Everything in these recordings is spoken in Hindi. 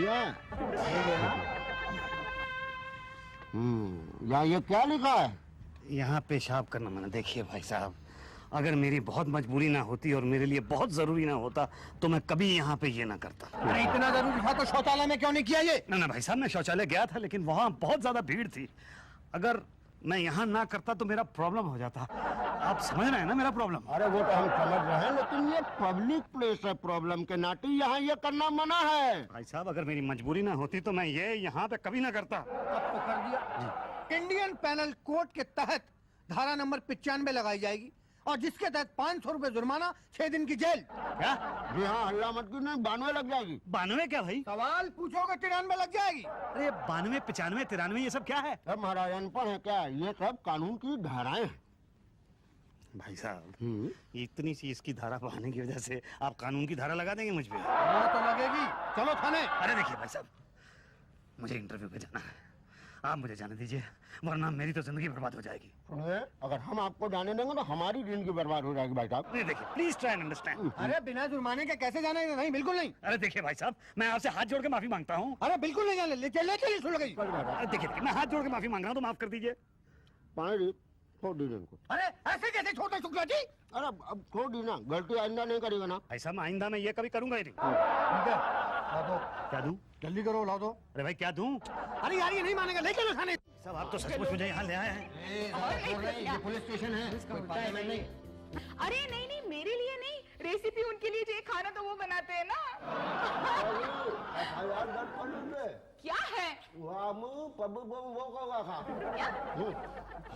भैया। यहाँ ये क्या लिखा है? यहाँ पेशाब करना मना। देखिए भाई साहब, अगर मेरी बहुत मजबूरी ना होती और मेरे लिए बहुत जरूरी ना होता तो मैं कभी यहाँ पे ये ना करता। अरे इतना जरूरी था तो शौचालय में क्यों नहीं किया ये? ना भाई साहब, मैं शौचालय गया था लेकिन वहाँ बहुत ज्यादा भीड़ थी। अगर मैं यहाँ ना करता तो मेरा प्रॉब्लम हो जाता। आप समझ रहे हैं ना मेरा प्रॉब्लम? अरे वो तो हम समझ रहे हैं, लेकिन ये पब्लिक प्लेस है, प्रॉब्लम के नाते यहाँ ये करना मना है। भाई साहब, अगर मेरी मजबूरी ना होती तो मैं ये यहाँ पे कभी ना करता। अब तो कर दिया। इंडियन पैनल कोड के तहत धारा नंबर 95 लगाई जाएगी और जिसके तहत 500 रुपए जुर्माना, 6 दिन की जेल। क्या? जी हाँ, हल्ला मत कीजिए, 92 लग जाएगी। 92 क्या भाई? सवाल पूछोगे 93 लग जाएगी। अरे 92, 95, 93 ये सब क्या है? अब महाराज अनपढ़ है क्या? ये सब कानून की धाराएं हैं। भाई साहब, इतनी सी इसकी धारा बढ़ाने की वजह से आप कानून की धारा लगा देंगे मुझ पे? वो तो लगेगी। चलो थाने। अरे देखिए भाई साहब, मुझे इंटरव्यू पे जाना है, आप मुझे जाने दीजिए, वरना मेरी तो जिंदगी बर्बाद हो जाएगी। सुनिए, अगर हम आपको जाने देंगे तो हमारी जिंदगी बर्बाद हो जाएगी भाई साहब। नहीं देखिए, प्लीज ट्राई एंड अंडरस्टैंड। अरे बिना जुर्माने के कैसे जाना है? नहीं, बिल्कुल नहीं। अरे देखिए भाई साहब, मैं आपसे हाथ जोड़ के माफी मांगता हूँ। अरे बिल्कुल नहीं जाने। ले चलिए सुन गई। अरे देखिए, मैं हाथ जोड़ के माफी मांग रहा हूँ, तो माफ कर दीजिए। पानी छोड़ दीजिए इनको। अरे ऐसे कैसे छोड़ना शुक्ला जी? अरे अब छोड़ दी ना, गलती आइंदा नहीं करेगा ना। भाई साहब, आइंदा मैं ये कभी करूंगा ही नहीं। ठीक है, ला दो। क्या दूं? जल्दी करो, ला दो। अरे भाई क्या दूं? अरे यार ये नहीं मानेगा, ले चलो थाने। साहब आप तो सचमुच मुझे यहाँ ले आए हैं। ये पुलिस स्टेशन है, कोई पार्लियामेंट नहीं। अरे नहीं नहीं, मेरे लिए नहीं, रेसिपी उनके लिए जो खाना तो वो बनाते हैं ना। क्या है?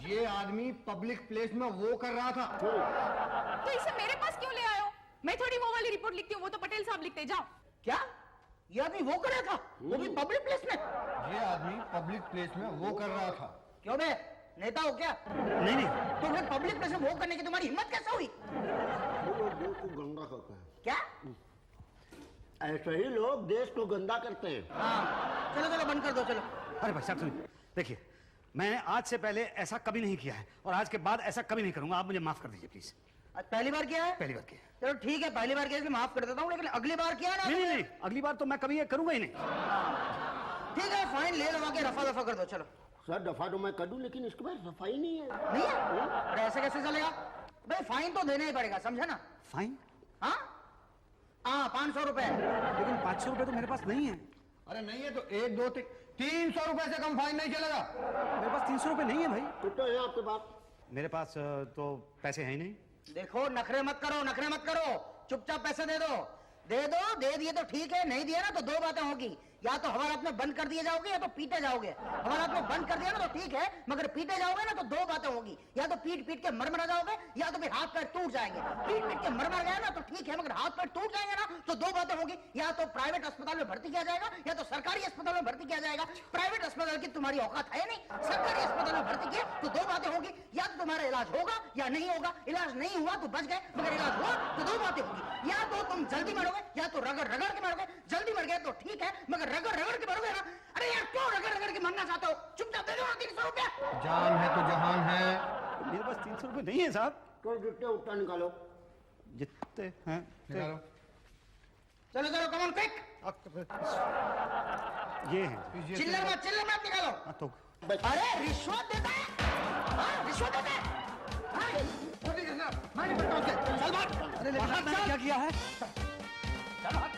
ये आदमी पब्लिक प्लेस में वो कर रहा था। तो इसे मेरे पास क्यों ले आए हो? मैं थोड़ी वो वाली रिपोर्ट लिखती हूँ, वो तो पटेल साहब लिखते। जाओ। क्या? ये आदमी वो कर रहा था? वो भी पब्लिक प्लेस में? ये आदमी पब्लिक प्लेस में वो कर रहा था। क्यों बे, नेता हो क्या? नहीं नहीं, तो फिर पब्लिक प्लेस में वो करने की तुम्हारी हिम्मत कैसे हुई? गंदा करते हैं क्या? ऐसे ही लोग देश को गंदा करते हैं। हाँ, चलो चलो बंद कर दो, चलो। अरे भाई साहब सुनिए, देखिए मैंने आज से पहले ऐसा कभी नहीं किया है और आज के बाद ऐसा कभी नहीं करूंगा। आप मुझे माफ कर दीजिए प्लीज। आज पहली बार किया है? पहली बार किया। चलो ठीक है, पहली बार किया इसलिए माफ कर देता हूँ, लेकिन अगली बार किया ना? नहीं नहीं, अगली बार तो मैं कभी ये करूंगा ही नहीं। ठीक है, फाइन ले लगा के रफा दफा कर दो। चलो सर, दफा तो मैं कर दूं, लेकिन इसके बाद सफाई नहीं है। नहीं है? अरे ऐसे कैसे चलेगा भाई? फाइन तो देना ही पड़ेगा, समझे ना? फाइन? हाँ हाँ, 500 रुपए। लेकिन 500 रुपए तो मेरे पास नहीं है। अरे नहीं है तो 1 2 300 रुपए से कम फाइन नहीं चलेगा। मेरे पास 300 रुपए नहीं है भाई। कितना है आपके पास? मेरे पास तो पैसे हैं ही नहीं। देखो, नखरे मत करो, नखरे मत करो, चुपचाप पैसे दे दो। दे दो, दे दिए तो ठीक है, नहीं दिया ना तो 2 बातें होगी। या तो हमारे हाथ में बंद कर दिए जाओगे या तो पीटे जाओगे। हमारे हाथ में बंद कर दिया ना तो ठीक है, मगर पीटे जाओगे ना तो 2 बातें होगी। या तो पीट पीट के मर जाओगे या तो फिर हाथ पैर टूट जाएंगे। पीट पीट के मर गया ना तो ठीक है, मगर हाथ पैर टूट जाएंगे ना तो 2 बातें होगी। या तो प्राइवेट अस्पताल में भर्ती किया जाएगा या तो सरकारी अस्पताल में भर्ती किया जाएगा। प्राइवेट अस्पताल की तुम्हारी औकात है नहीं, सरकारी अस्पताल में भर्ती किया तो 2 बातें होगी। या तो तुम्हारा इलाज होगा या नहीं होगा। इलाज नहीं हुआ तो बच गए, मगर इलाज हुआ तो 2 बातें होगी। या तो तुम जल्दी मरोगे या तो रगड़ रगड़ के मरोगे। जल्दी मर गए तो ठीक है, मगर रगड़ रगड़ के मरोगे ना। अरे यार क्यों रगड़ रगड़ के मरना चाहते हो? चुपचाप दे दो 300 रुपया। जान है तो जहान है। मेरे पास 300 रुपए नहीं है साहब। तो जितने उतना निकालो। जितने हैं निकालो। चलो चलो, कम ऑन क्विक। ये हैं। चिल्लर मत निकालो। तो अरे रिश्वत देता है? हाँ, रिश्वत देता है? हाँ? मैं नहीं करता उससे। चल भाग। अरे मैंने क्या किया है? चलो भाग।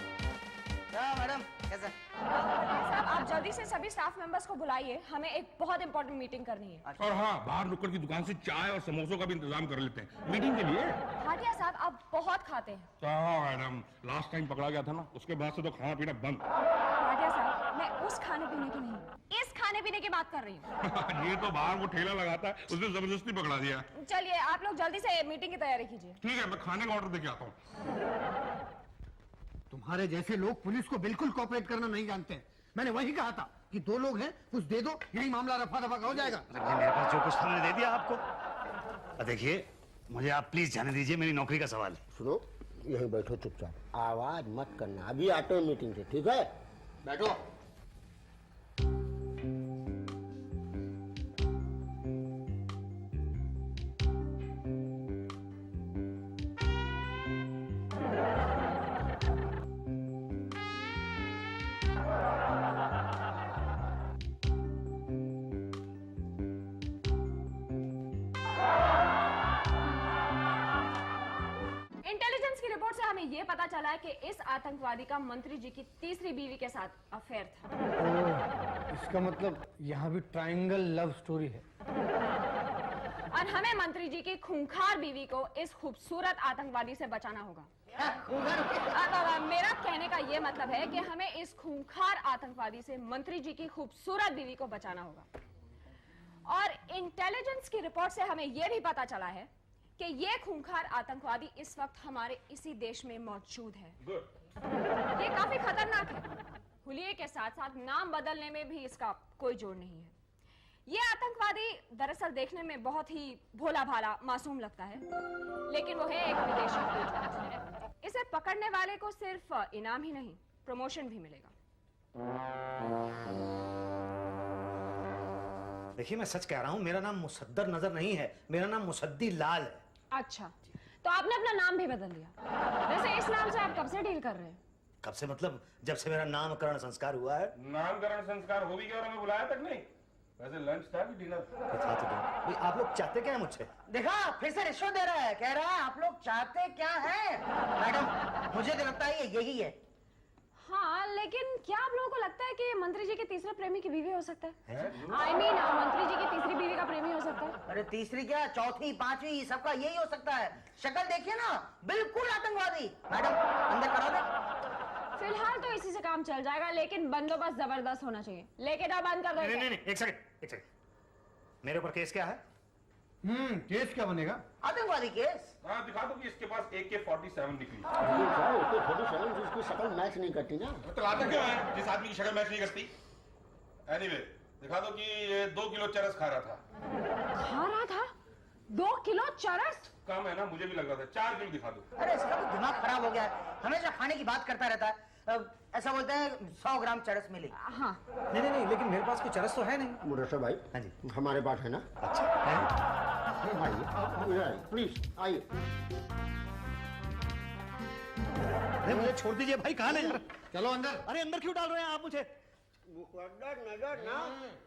क्या मैडम, कैसे? साहब आप जल्दी से सभी स्टाफ मेंबर्स को बुलाइए, हमें एक बहुत इंपॉर्टेंट मीटिंग करनी है। और हाँ, बाहर नुक्कड़ की दुकान से चाय और समोसों का भी इंतजाम कर लेते हैं मीटिंग के लिए। भाटिया साहब आप बहुत खाते हैं। हाँ मैडम, लास्ट टाइम पकड़ा गया था ना, उसके बाद से तो खाना पीना बंद। भाटिया साहब मैं उस खाने पीने की नहीं, इस खाने पीने की बात कर रही हूँ। ये तो बाहर वो ठेला लगाता है, उसने जबरदस्ती पकड़ा दिया। चलिए आप लोग जल्दी से मीटिंग की तैयारी कीजिए। ठीक है, मैं खाने का ऑर्डर देके आता हूँ। तुम्हारे जैसे लोग पुलिस को बिल्कुल कोऑपरेट करना नहीं जानते हैं। मैंने वही कहा था कि 2 लोग हैं, कुछ दे दो, यही मामला रफा दफा हो जाएगा। मेरे पास जो कुछ था मैंने दे दिया आपको। देखिए मुझे आप प्लीज जाने दीजिए, मेरी नौकरी का सवाल है। सुनो, यहीं बैठो चुपचाप, आवाज मत करना, अभी आते हैं मीटिंग से, ठीक है? बैठो। हमें ये पता चला है कि इस आतंकवादी का मंत्री जी की तीसरी बीवी के साथ अफेयर था। इसका मतलब यहाँ भी ट्रायंगल लव स्टोरी है। और हमें मंत्री जी की खूंखार बीवी को इस खूबसूरत आतंकवादी से बचाना होगा। मेरा कहने का ये मतलब है कि हमें इस खूंखार आतंकवादी से मंत्री जी की खूबसूरत बीवी को बचाना होगा। और इंटेलिजेंस की रिपोर्ट से हमें यह भी पता चला है कि ये खूंखार आतंकवादी इस वक्त हमारे इसी देश में मौजूद है। ये काफी खतरनाक है। हुलिये के साथ साथ नाम बदलने में भी इसका कोई जोड़ नहीं है। ये आतंकवादी दरअसल देखने में बहुत ही भोला भाला मासूम लगता है, लेकिन वो है एक विदेशी एजेंट। इसे पकड़ने वाले को सिर्फ इनाम ही नहीं, प्रमोशन भी मिलेगा। देखिए मैं सच कह रहा हूँ, मेरा नाम मुसद्दर नजर नहीं है, मेरा नाम मुसद्दी लाल है। अच्छा, तो आपने अपना नाम भी बदल लिया। वैसे इस नाम से आप कब से डील कर रहे हैं? कब से मतलब जब से मेरा नामकरण संस्कार हुआ है। नामकरण संस्कार हो भी गया और हमें बुलाया तक नहीं। वैसे लंच था कि डिनर? था तो भाई आप लोग चाहते क्या है मुझसे? देखा, फिर से रिश्वत दे रहा है। कह रहा है आप लोग चाहते क्या है? मैडम, मुझे तो लगता है ये यही है। हाँ, लेकिन क्या आप लोगों को लगता है कि मंत्री जी के तीसरे प्रेमी की बीवी हो सकता है? I mean, मंत्री जी की तीसरी बीवी का प्रेमी हो सकता है? अरे तीसरी क्या, चौथी, पांचवी, सबका यही हो सकता है। शक्ल देखिए ना, बिल्कुल आतंकवादी। मैडम, अंदर करा दे। फिलहाल तो इसी से काम चल जाएगा, लेकिन बंदोबस्त जबरदस्त होना चाहिए। लेके जाओ, बंद कर दो। नहीं, एक सेकंड। मेरे ऊपर केस क्या है? केस क्या बनेगा? आतंकवादी केस। हाँ, दिखा दो कि इसके पास AK-47 निकली। उसकी शक्ल मैच नहीं करती ना। तो लाता क्यों है जिस आदमी की शक्ल मैच नहीं करती? एनीवे, दिखा दो कि ये 2 किलो चरस खा रहा था। 2 किलो चरस? कम है ना, मुझे भी लग रहा था। 4 किलो दिखा दो। अरे इसका तो दिमाग खराब हो गया है, हमेशा खाने की बात करता रहता है। ऐसा बोलते हैं 100 ग्राम चरस मिली। हाँ। नहीं, लेकिन मेरे पास कोई चरस तो है नहीं। मुरशा भाई, हाँ जी, हमारे पास है ना। अच्छा है? भाई प्लीज आइए। अरे मुझे छोड़ दीजिए भाई, कहाँ ले जा रहे? चलो अंदर। अरे अंदर क्यों डाल रहे हैं आप मुझे? नजर ना।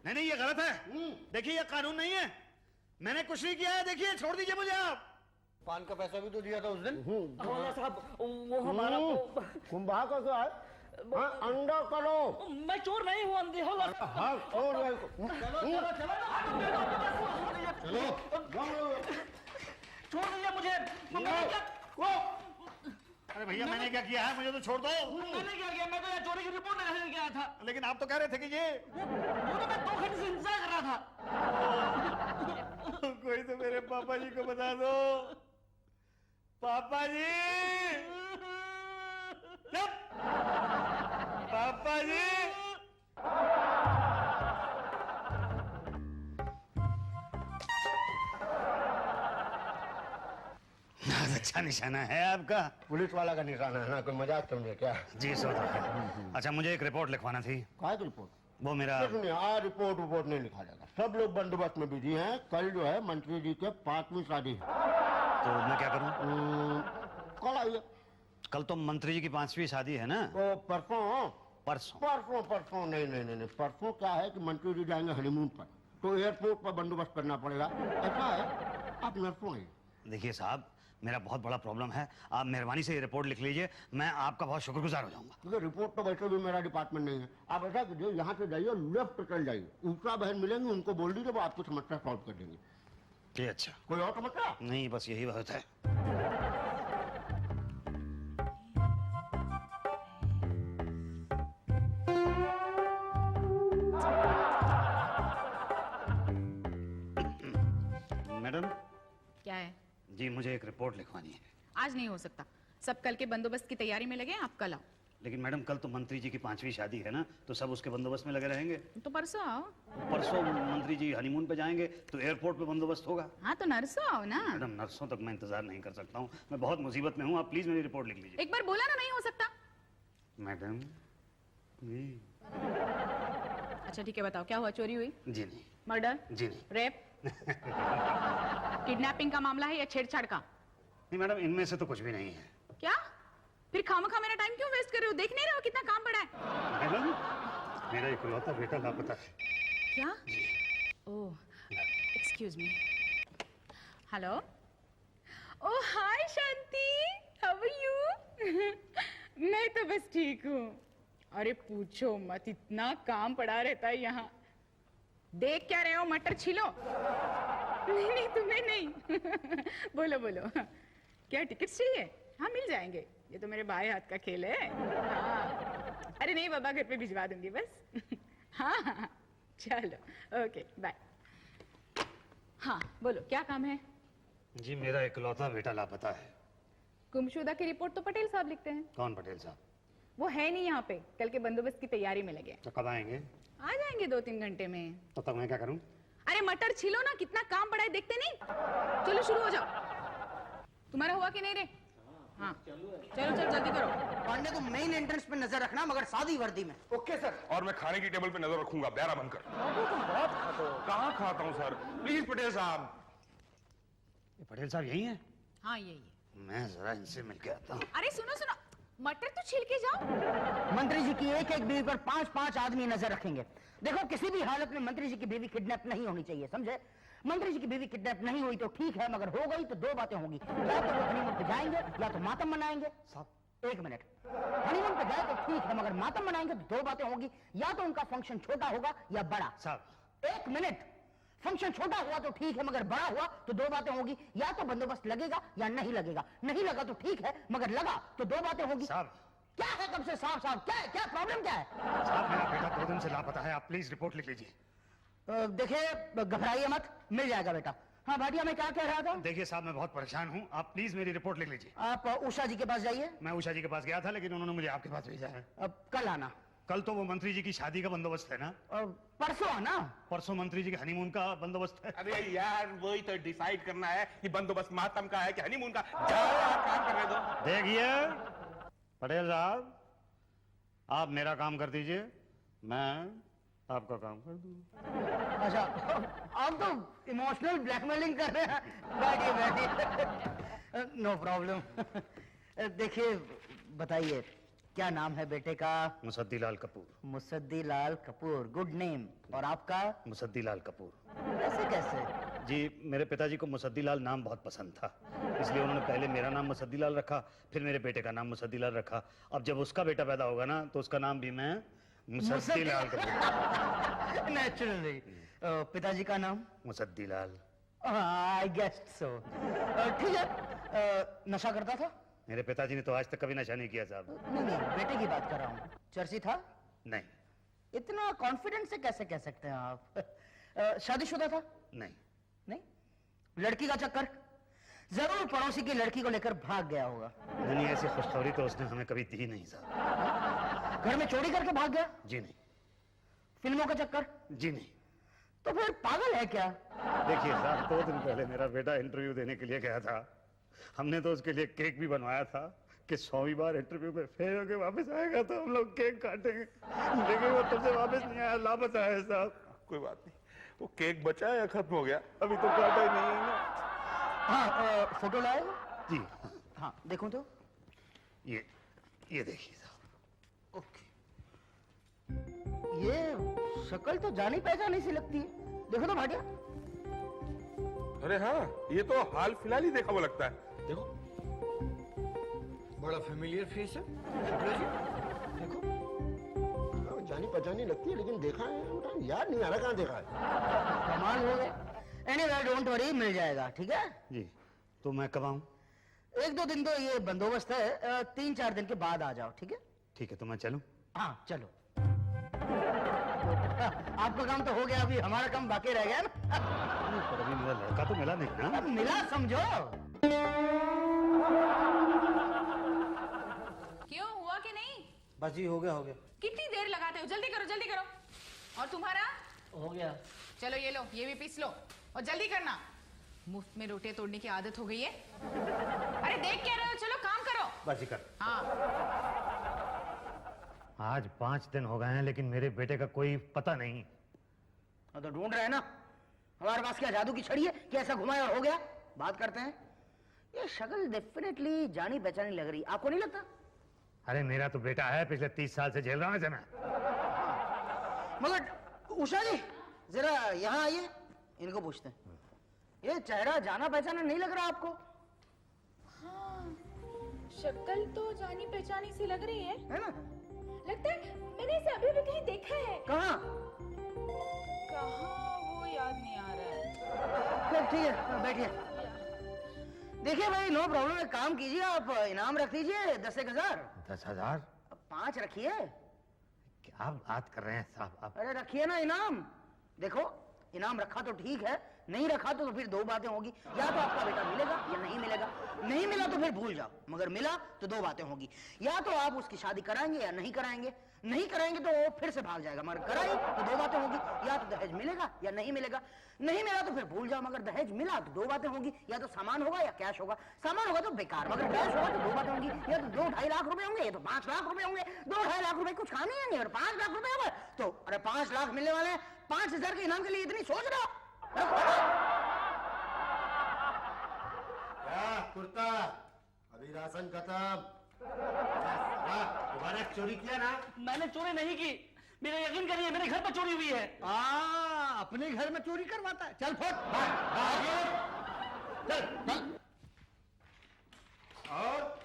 नहीं, ये गलत है। देखिए ये कानून नहीं है, मैंने कुछ नहीं किया है। देखिए छोड़ दीजिए मुझे आप। पान का पैसा भी तो दिया था उस दिन। साहब, वो हमारा कुंभा का क्या है? हाँ, अंडा करो। मैं चोर नहीं हूँ, अंधे हो। हाँ, और छोड़ दीजिए मुझे। अरे भैया मैंने क्या किया है, मुझे तो छोड़ दो। मैंने क्या किया? मैं तो यहाँ चोरी की रिपोर्ट लगाने गया था। लेकिन आप तो कह रहे थे कि ये वो तो मैं 2 घंटे से इंतजार कर रहा था। कोई तो मेरे पापा जी को बता दो। पापा जी, पापा जी। अच्छा निशाना है आपका। पुलिस वाला का निशाना है ना, कोई मजाक समझे क्या? जी सो तो है। अच्छा मुझे एक रिपोर्ट लिखवाना थी। काय की रिपोर्ट? वो मेरा आज रिपोर्ट नहीं लिखा जाएगा। सब लोग बंदोबस्त में बिजी हैं। कल जो है मंत्री जी के 5वीं शादी है। तो मैं क्या करूं? कल आइए। कल तो मंत्री जी की 5वीं शादी है ना? तो परसों परसों नहीं। परसों क्या है कि मंत्री जी जाएंगे हनीमून पर, तो एयरपोर्ट पर बंदोबस्त करना पड़ेगा। ऐसा है, आप नरसों आइए। देखिए साहब, मेरा बहुत बड़ा प्रॉब्लम है, आप मेहरबानी से ये रिपोर्ट लिख लीजिए, मैं आपका बहुत शुक्रगुजार हो जाऊंगा। क्योंकि रिपोर्ट तो वैसे भी मेरा डिपार्टमेंट नहीं है। आप ऐसा कीजिए, यहाँ से जाइए, लेफ्ट चल जाइए, ऊषा बहन मिलेंगे, उनको बोल दीजिए, वो आपको समस्या सॉल्व कर देंगे। जी अच्छा। कोई और समस्या? नहीं, बस यही बात है। मैडम। क्या है? जी मुझे एक रिपोर्ट लिखवानी है। आज नहीं हो सकता, सब कल के बंदोबस्त की तैयारी में लगे हैं, आप कल आओ। लेकिन मैडम कल तो मंत्री जी की 5वीं शादी है ना, तो सब उसके बंदोबस्त में लगे रहेंगे। तो परसों आओ। परसों मंत्री जी हनीमून पे जाएंगे तो एयरपोर्ट पे बंदोबस्त होगा। हाँ तो नरसों आओ ना। मैडम नर्सों तक मैं इंतजार नहीं कर सकता हूँ, मैं बहुत मुसीबत में हूँ, आप प्लीज मेरी रिपोर्ट लिख लीजिए। एक बार बोला ना नहीं हो सकता। मैडम जी। अच्छा ठीक है, बताओ क्या हुआ? चोरी हुई? जी नहीं। मर्डर? जी नहीं। रेप? किडनैपिंग का मामला है या छेड़छाड़ का? नहीं मैडम, इनमें से तो कुछ भी नहीं है। क्या? फिर खामखा मेरा टाइम क्यों वेस्ट कर रहे हो? देख नहीं रहे हो कितना काम पड़ा है? मैडम मेरा इकलौता बेटा लापता है। क्या? Oh excuse me. Hello. Oh hi Shanti, how are you? बस ठीक हूँ। अरे पूछो मत, इतना काम पड़ा रहता है यहाँ। देख क्या रहे हो, मटर छिलो। नहीं नहीं तुम्हें नहीं। बोलो बोलो, क्या टिकट चाहिए? हाँ मिल जाएंगे, ये तो मेरे बाएं हाथ का खेल है। हाँ। अरे नहीं बाबा, घर पे भिजवा दूंगी बस। हाँ हाँ चलो ओके बाय। हाँ बोलो क्या काम है? जी मेरा इकलौता बेटा लापता है। गुमशुदा की रिपोर्ट तो पटेल साहब लिखते हैं। कौन पटेल साहब? वो है नहीं यहाँ पे, कल के बंदोबस्त की तैयारी में लगे। तो कब आएंगे? आ जाएंगे 2-3 घंटे में। तो तब मैं क्या करूं? अरे मटर छिलो ना, कितना काम पड़ा है देखते नहीं? चलो शुरू हो जाओ। तुम्हारा हुआ कि नहीं रे? हाँ चलो चलो जल्दी करो। पांडे तुम मेन एंट्रेंस पे नजर रखना, मगर सादी वर्दी में। Okay sir. और मैं खाने की टेबल पे नजर रखूंगा, ब्यारा बनकर। तुम बहुत खाते हो। कहाँ खाता हूँ सर? प्लीज पटेल साहब। ये पटेल साहब यही हैं? हाँ यही है। मैं जरा इनसे मिल के आता हूँ। अरे सुनो सुनो, मटर तो छिल के जाओ। मंत्री जी की एक एक बीवी पर 5-5 आदमी नजर रखेंगे। देखो किसी भी हालत में मंत्री जी की बीवी किडनैप नहीं होनी चाहिए, समझे? मंत्री जी की बीवी किडनैप नहीं हुई तो ठीक है, मगर हो गई तो 2 बातें होंगी। या तो वो हनीमून पे जाएंगे या तो मातम मनाएंगे। साहब 1 मिनट, हनीमून पे जाए तो ठीक है, मगर मातम मनाएंगे तो 2 बातें होंगी। या तो उनका फंक्शन छोटा होगा या बड़ा। साहब 1 मिनट, फंक्शन छोटा हुआ तो ठीक है, मगर बड़ा हुआ तो 2 बातें होगी। या तो बंदोबस्त लगेगा या नहीं लगेगा। नहीं लगा तो ठीक है, मगर लगा तो 2 बातें होगी। साहब क्या है कब से साफ साफ? क्या है, क्या प्रॉब्लम क्या है? साहब मेरा बेटा 2 दिन से लापता है, आप प्लीज रिपोर्ट लिख लीजिए। देखिए घबराइए मत, मिल जाएगा बेटा। हाँ भाटिया मैं क्या कह रहा था? देखिए साहब मैं बहुत परेशान हूँ, आप प्लीज मेरी रिपोर्ट लिख लीजिए। आप उषा जी के पास जाइए। मैं उषा जी के पास गया था, लेकिन उन्होंने मुझे आपके पास भेजा है। अब कल आना। कल तो वो मंत्री जी की शादी का बंदोबस्त है ना? परसों आना। परसों मंत्री जी के हनीमून का बंदोबस्त है। अरे यार वही तो डिसाइड करना है कि बंदोबस्त मातम का है कि हनीमून का। जाओ यार काम करने दो। देखिए पटेल साहब, आप मेरा काम कर दीजिए, मैं आपका काम कर दूंगा। अच्छा आप तो इमोशनल ब्लैकमेलिंग कर रहे हैं। बैठिए बैठिए, नो प्रॉब्लम। देखिए बताइए क्या नाम है बेटे का? मुसद्दी लाल कपूर। Musaddi Lal Kapoor, good name. और आपका? मुसद्दी लाल कपूर। ऐसे कैसे? जी मेरे पिताजी को मुसद्दी लाल नाम बहुत पसंद था, इसलिए उन्होंने पहले मेरा नाम मुसद्दी लाल रखा, फिर मेरे बेटे का नाम मुसद्दी लाल रखा। अब जब उसका बेटा पैदा होगा ना तो उसका नाम भी मैं मुसद्दी लाल कपूर। नेचुरली। पिताजी का नाम? मुसद्दी लाल। आई गेस्ड सो। ठीक है। नशा करता था? मेरे पिताजी ने तो आज तक कभी नशा नहीं किया साहब। नहीं नहीं बेटे की बात कर रहा हूँ। चर्ची था? नहीं। इतना कॉन्फिडेंस से कैसे कह सकते हैं आप? शादीशुदा था? नहीं। नहीं। लड़की का चक्कर? जरूर पड़ोसी की लड़की को लेकर भाग गया होगा। नहीं ऐसी खुशखबरी तो उसने हमें कभी दी नहीं साहब। घर में चोरी करके भाग गया? जी नहीं। फिल्मों का चक्कर? जी नहीं। तो फिर पागल है क्या? देखिए साहब 2 दिन पहले मेरा बेटा इंटरव्यू देने के लिए गया था, हमने तो उसके लिए केक भी बनवाया था कि 100वीं बार इंटरव्यू में फेल होकर वापस आएगा तो हम लोग केक काटेंगे, लेकिन वो तब से वापस नहीं आया, लापता है साहब। कोई बात नहीं, वो केक बचा है या खत्म हो गया? अभी तो काटा ही नहीं है ना। हाँ फोटो लाए? जी हाँ देखो तो। ये देखिए साहब। ओके, ये शक्ल तो जानी पहचानी सी लगती है। देखो तो भाटिया। अरे हाँ, ये तो हाल फिलहाल ही देखा वो लगता है। देखो बड़ा फेमिलियर फेस है शुक्ला जी। देखो जानी पहचानी लगती है, लेकिन देखा है याद नहीं आ रहा कहाँ देखा है। कमाल हो गए। एनीवे डोंट वरी, मिल जाएगा। ठीक है जी। तो मैं कब आऊं? 1-2 दिन तो ये बंदोबस्त है, 3-4 दिन के बाद आ जाओ। ठीक है? ठीक है तो मैं चलूं? हाँ चलो। आपका काम तो हो गया, अभी हमारा काम बाकी रह गया ना। पर अभी मेरा लड़का तो मिला नहीं ना। अब मिला समझो। क्यों, हुआ कि नहीं? बस जी हो गया कितनी देर लगाते हो? जल्दी करो जल्दी करो। और तुम्हारा? हो गया। चलो ये लो, ये भी पीस लो और जल्दी करना, मुफ्त में रोटियां तोड़ने की आदत हो गई है। अरे देख क्या रहे हो, चलो काम करो। बस ही कर। हाँ आज 5 दिन हो गए हैं लेकिन मेरे बेटे का कोई पता नहीं। तो ढूंढ रहे हैं ना, हमारे पास क्या जादू की छड़ी है कि ऐसा घुमाया और हो गया? बात करते हैं। ये शक्ल डेफिनेटली जानी पहचानी लग रही, आपको नहीं लगता? अरे मेरा तो बेटा है, पिछले 30 साल से झेल रहा हूं इसे मैं। मगर उषा जी जरा यहाँ आइए, इनको पूछते हैं। ये चेहरा जाना पहचाना नहीं लग रहा आपको? हाँ, शक्ल तो जानी पहचानी सी लग रही है है ना? लगता है मैंने इसे अभी भी कहीं देखा है कहाँ? कहाँ वो याद नहीं आ रहा है चल ठीक है, बैठिए। देखिए भाई, नो प्रॉब्लम, एक काम कीजिए, आप इनाम रख दीजिए 10,000। 10,000? 5 रखिए। क्या बात कर रहे हैं साहब आप? अरे रखिए ना इनाम। देखो, इनाम रखा तो ठीक है, नहीं रखा तो फिर दो बातें होगी, या तो आपका बेटा मिलेगा या नहीं मिलेगा। नहीं मिला तो फिर भूल जाओ, मगर मिला तो दो बातें होगी, या तो आप उसकी शादी कराएंगे या नहीं कराएंगे। नहीं कराएंगे तो वो फिर से भाग जाएगा, मगर कराई तो दो बातें होगी, या तो दहेज मिलेगा या नहीं मिलेगा। नहीं मिला तो फिर भूल जाओ, मगर दहेज मिला तो दो बातें होंगी, या तो सामान होगा या कैश होगा। सामान होगा तो बेकार, मगर कैश होगा तो दो बातें होंगी, या तो 2-2.5 लाख रुपए होंगे, या तो 5 लाख रुपए होंगे। 2-2.5 लाख रुपए कुछ काम नहीं आएंगे, और 5 लाख रुपए होगा तो अरे 5 लाख मिलने वाले हैं, 5,000 के इनाम के लिए इतनी सोच रहे हो? क्या कुर्ता, अभी राशन खत्म। दोबारा चोरी किया ना? मैंने चोरी नहीं की, मेरा यकीन करिए, मेरे घर पर चोरी हुई है। अपने घर में चोरी करवाता है। चल फुट, चल चल। और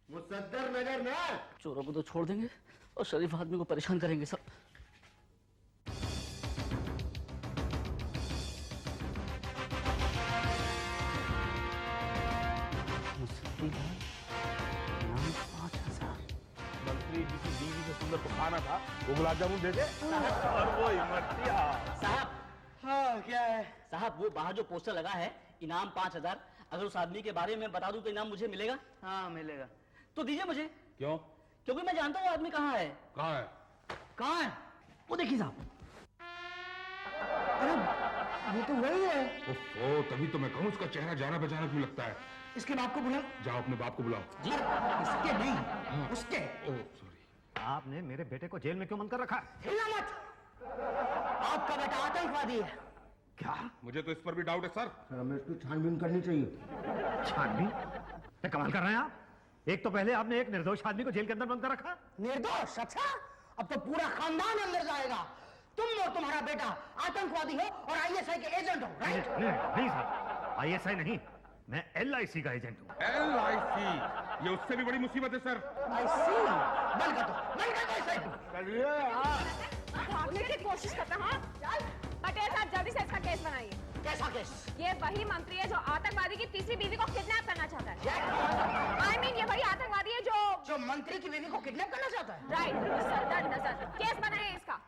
मुसद्दर नगर में चोरों को तो छोड़ देंगे और शरीफ आदमी को परेशान करेंगे सब। मंत्री जी की बीवी से सुंदर को खाना था, वो गुलाब जामुन दे दे। और वो इमरतिया साहब, हाँ क्या है? साहब वो बाहर जो पोस्टर लगा है, इनाम 5,000, अगर उस आदमी के बारे में बता दूं तो इनाम मुझे मिलेगा? हाँ मिलेगा। तो दीजिए मुझे, क्यों? क्योंकि मैं जानता हूँ वो आदमी कहाँ है। कहाँ है? कहाँ है? वो देखिए साहब। अरे ये तो वही है। ओह, तभी तो मैं कहूँ उसका चेहरा जाना पहचाना क्यों लगता है। इसके बाप को बुला। जाओ अपने बाप को बुलाओ। जी इसके नहीं, उसके। Oh sorry. आपने मेरे बेटे को जेल में क्यों बंद कर रखा? हिलना मत, आपका बेटा आतंकवादी है। क्या? मुझे तो इस पर भी डाउट है सर। हमें इसकी छानबीन करनी चाहिए। छानबीन? ये कमाल कर रहे हैं आप। एक तो पहले आपने एक निर्दोष आदमी को जेल के अंदर बंद कर रखा। निर्दोष? अच्छा, अब तो पूरा खानदान अंदर जाएगा। तुम और तुम्हारा बेटा आतंकवादी हो और ISI के एजेंट हो, राइट? नहीं साहब, ISI नहीं, मैं LIC का एजेंट हूँ। LIC, ये उससे भी बड़ी मुसीबत है सर। I see। बंद कर दो इसे। भागने की कोशिश करता है। हाँ, पटेल साहब जल्दी से इसका केस बनाइए। कैसा केस? ये वही मंत्री है जो आतंकवादी की तीसरी बीवी को किडनैप करना चाहता है। I mean, ये वही आतंकवादी है जो मंत्री की बीवी को किडनैप करना चाहता है। राइट, मुसद्दर नजर। केस बनाइए इसका।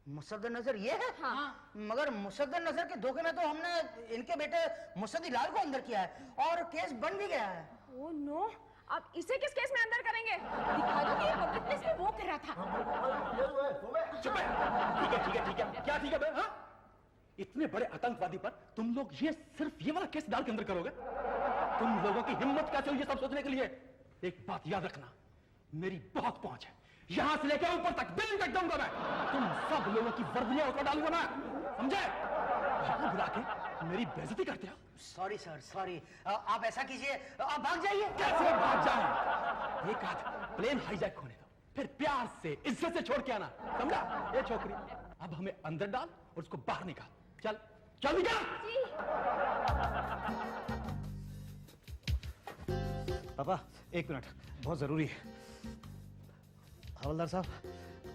मुसद्दर नजर ये है? हाँ। मगर मुसद्दर नजर के धोखे में तो हमने इनके बेटे मुसद्दी लाल को अंदर किया है और केस बन भी गया है। ओह नो, अब इसे किस केस में अंदर करेंगे? दिखा दो कि ये पब्लिक प्लेस में वो कर रहा था। चुप है। ठीक है। क्या ठीक है बे? हाँ? इतने बड़े आतंकवादी पर तुम लोग सिर्फ ये वाला केस डाल के अंदर करोगे? तुम लोगों की हिम्मत कैसे हुई ये सब सोचने के लिए? एक बात याद रखना, मेरी बहुत पहुंच है, यहां से लेकर ऊपर तक दिल्ली तक दूंगा मैं। तुम सब लोगों की वर्दियां उठा डालूंगा मैं, समझे? यहां बुला के मेरी बेइज्जती करते हो। Sorry sir, sorry. आप ऐसा कीजिए, आप भाग जाइए। कैसे भाग जाए? एक आध प्लेन हाईजैक होने दो, फिर प्यार से इज्जत से छोड़ के आना, समझा? ये छोकरी अब हमें अंदर डाल और उसको बाहर निकाल। चल चल निकाल। पापा एक मिनट, बहुत जरूरी है। हवलदार साहब,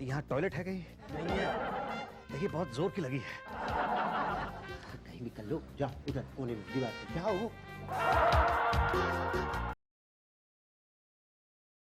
यहाँ टॉयलेट है कहीं? नहीं है। देखिए बहुत जोर की लगी है। कहीं भी कर लो, जा उधर कोने में दीवार पे। क्या हो?